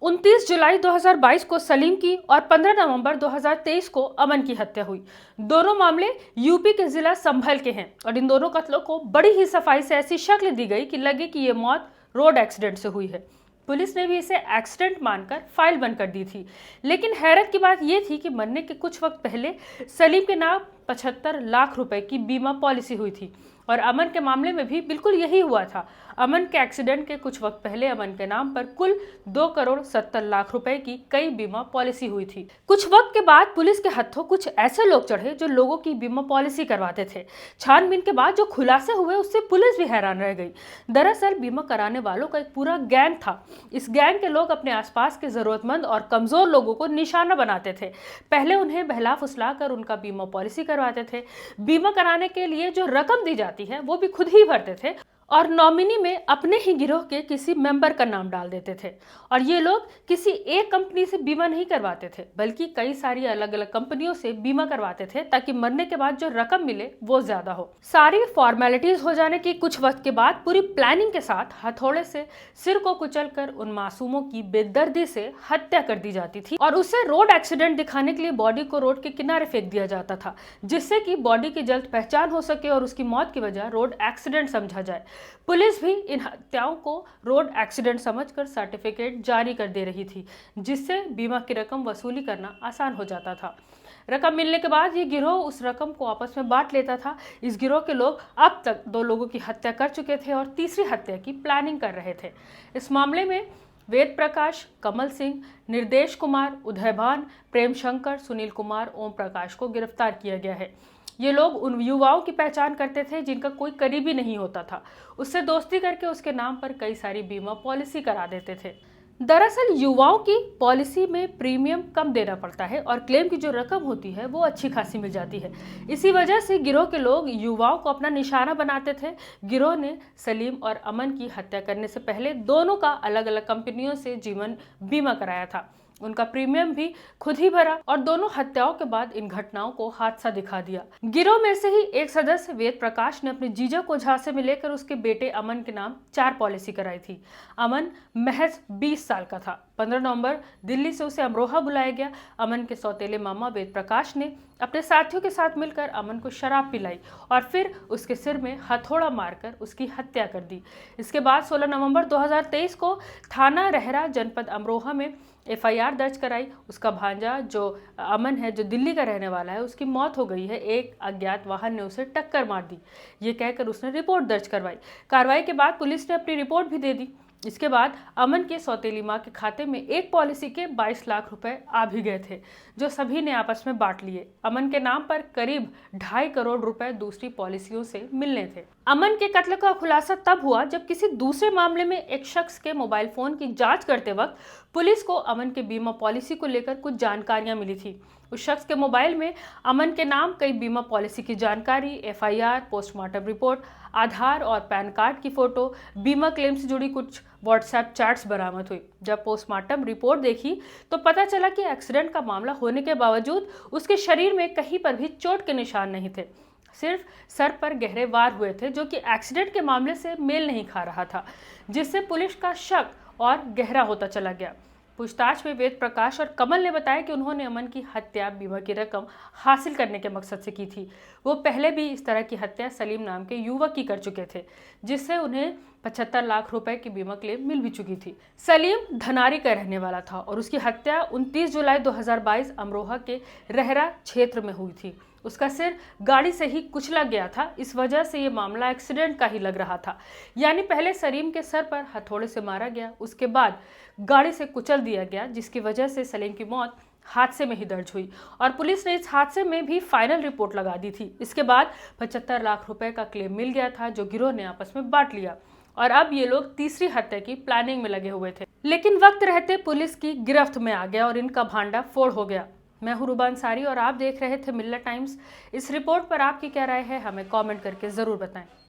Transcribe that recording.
29 जुलाई 2022 को सलीम की और 15 नवंबर 2023 को अमन की हत्या हुई। दोनों मामले यूपी के जिला संभल के हैं और इन दोनों कत्लों को बड़ी ही सफाई से ऐसी शक्ल दी गई कि लगे कि ये मौत रोड एक्सीडेंट से हुई है। पुलिस ने भी इसे एक्सीडेंट मानकर फाइल बंद कर दी थी। लेकिन हैरत की बात यह थी कि मरने के कुछ वक्त पहले सलीम के नाम 75 लाख रुपए की बीमा पॉलिसी हुई थी और अमन के मामले में भी बिल्कुल यही हुआ था। अमन के एक्सीडेंट के कुछ वक्त पहले अमन के नाम पर कुल 2,70,00,000 रुपए की कई बीमा पॉलिसी हुई थी। कुछ वक्त के बाद पुलिस के हत्थों कुछ ऐसे लोग चढ़े जो लोगों की बीमा पॉलिसी करवाते थे। छानबीन के बाद जो खुलासे हुए उससे पुलिस भी हैरान रह गई। दरअसल बीमा कराने वालों का एक पूरा गैंग था। इस गैंग के लोग अपने आसपास के जरूरतमंद और कमजोर लोगों को निशाना बनाते थे। पहले उन्हें बहला फुसला कर उनका बीमा पॉलिसी करवाते थे। बीमा कराने के लिए जो रकम दी जाती है वो भी खुद ही भरते थे और नॉमिनी में अपने ही गिरोह के किसी मेंबर का नाम डाल देते थे। और ये लोग किसी एक कंपनी से बीमा नहीं करवाते थे बल्कि कई सारी अलग अलग कंपनियों से बीमा करवाते थे ताकि मरने के बाद जो रकम मिले वो ज्यादा हो। सारी फॉर्मेलिटीज हो जाने के कुछ वक्त के बाद पूरी प्लानिंग के साथ हथौड़े से सिर को कुचलकर उन मासूमों की बेदर्दी से हत्या कर दी जाती थी और उसे रोड एक्सीडेंट दिखाने के लिए बॉडी को रोड के किनारे फेंक दिया जाता था जिससे कि बॉडी की जल्द पहचान हो सके और उसकी मौत की वजह रोड एक्सीडेंट समझा जाए। पुलिस भी इन हत्याओं को रोड एक्सीडेंट समझकर सर्टिफिकेट जारी कर दे रही थी जिससे बीमा की रकम वसूली करना आसान हो जाता था। रकम मिलने के बाद ये गिरोह उस रकम को आपस में बांट लेता था। इस गिरोह के लोग अब तक 2 लोगों की हत्या कर चुके थे और तीसरी हत्या की प्लानिंग कर रहे थे। इस मामले में वेद प्रकाश, कमल सिंह, निर्देश कुमार, उदयभान, प्रेम शंकर, सुनील कुमार, ओम प्रकाश को गिरफ्तार किया गया है। ये लोग उन युवाओं की पहचान करते थे जिनका कोई करीबी नहीं होता था। उससे दोस्ती करके उसके नाम पर कई सारी बीमा पॉलिसी करा देते थे। दरअसल युवाओं की पॉलिसी में प्रीमियम कम देना पड़ता है और क्लेम की जो रकम होती है वो अच्छी खासी मिल जाती है। इसी वजह से गिरोह के लोग युवाओं को अपना निशाना बनाते थे। गिरोह ने सलीम और अमन की हत्या करने से पहले दोनों का अलग अलग कंपनियों से जीवन बीमा कराया था। उनका प्रीमियम भी खुद ही भरा और दोनों हत्याओं के बाद इन घटनाओं को हादसा दिखा दिया। गिरोह में से ही एक सदस्य वेद प्रकाश ने अपने जीजा को झांसे में लेकर उसके बेटे अमन के नाम 4 पॉलिसी कराई थी। अमन महज 20 साल का था। 15 नवंबर दिल्ली से उसे अमरोहा बुलाया गया। अमन के सौतेले मामा वेद प्रकाश ने अपने साथियों के साथ मिलकर अमन को शराब पिलाई और फिर उसके सिर में हथौड़ा मारकर उसकी हत्या कर दी। इसके बाद 16 नवंबर 2023 को थाना रहरा जनपद अमरोहा में FIR दर्ज कराई। उसका भांजा जो अमन है, जो दिल्ली का रहने वाला है, उसकी मौत हो गई है। एक अज्ञात वाहन ने उसे टक्कर मार दी, ये कहकर उसने रिपोर्ट दर्ज करवाई। कार्रवाई के बाद पुलिस ने अपनी रिपोर्ट भी दे दी। इसके बाद अमन के सौतेली माँ के खाते में एक पॉलिसी के 22 लाख रुपए आ भी गए थे जो सभी ने आपस में बांट लिए। अमन के नाम पर करीब 2.5 करोड़ रुपए दूसरी पॉलिसियों से मिलने थे। अमन के कत्ल का खुलासा तब हुआ जब किसी दूसरे मामले में एक शख्स के मोबाइल फोन की जांच करते वक्त पुलिस को अमन के बीमा पॉलिसी को लेकर कुछ जानकारियां मिली थी। उस शख्स के मोबाइल में अमन के नाम कई बीमा पॉलिसी की जानकारी, FIR, पोस्टमार्टम रिपोर्ट, आधार और पैन कार्ड की फोटो, बीमा क्लेम से जुड़ी कुछ व्हाट्सएप चैट्स बरामद हुई। जब पोस्टमार्टम रिपोर्ट देखी तो पता चला कि एक्सीडेंट का मामला होने के बावजूद उसके शरीर में कहीं पर भी चोट के निशान नहीं थे। सिर्फ सर पर गहरे वार हुए थे जो कि एक्सीडेंट के मामले से मेल नहीं खा रहा था, जिससे पुलिस का शक और गहरा होता चला गया। पूछताछ में वेद प्रकाश और कमल ने बताया कि उन्होंने अमन की हत्या बीमा की रकम हासिल करने के मकसद से की थी। वो पहले भी इस तरह की हत्या सलीम नाम के युवक की कर चुके थे जिससे उन्हें 75 लाख रुपए की बीमा क्लेम मिल भी चुकी थी। सलीम धनारी का रहने वाला था और उसकी हत्या 29 जुलाई 2022 अमरोहा के रहरा क्षेत्र में हुई थी। उसका सिर गाड़ी से ही कुचला गया था। इस वजह से ये मामला एक्सीडेंट का ही लग रहा था। यानी पहले सलीम के सर पर हथौड़े से मारा गया, उसके बाद गाड़ी से कुचल दिया गया जिसकी वजह से सलीम की मौत हादसे में ही दर्ज हुई और पुलिस ने इस हादसे में भी फाइनल रिपोर्ट लगा दी थी। इसके बाद 75 लाख रुपए का क्लेम मिल गया था जो गिरोह ने आपस में बांट लिया और अब ये लोग तीसरी हत्या की प्लानिंग में लगे हुए थे। लेकिन वक्त रहते पुलिस की गिरफ्त में आ गया और इनका भांडा फोड़ हो गया। मैं हूं रूबा अंसारी और आप देख रहे थे मिल्लत टाइम्स। इस रिपोर्ट पर आपकी क्या राय है हमें कमेंट करके ज़रूर बताएं।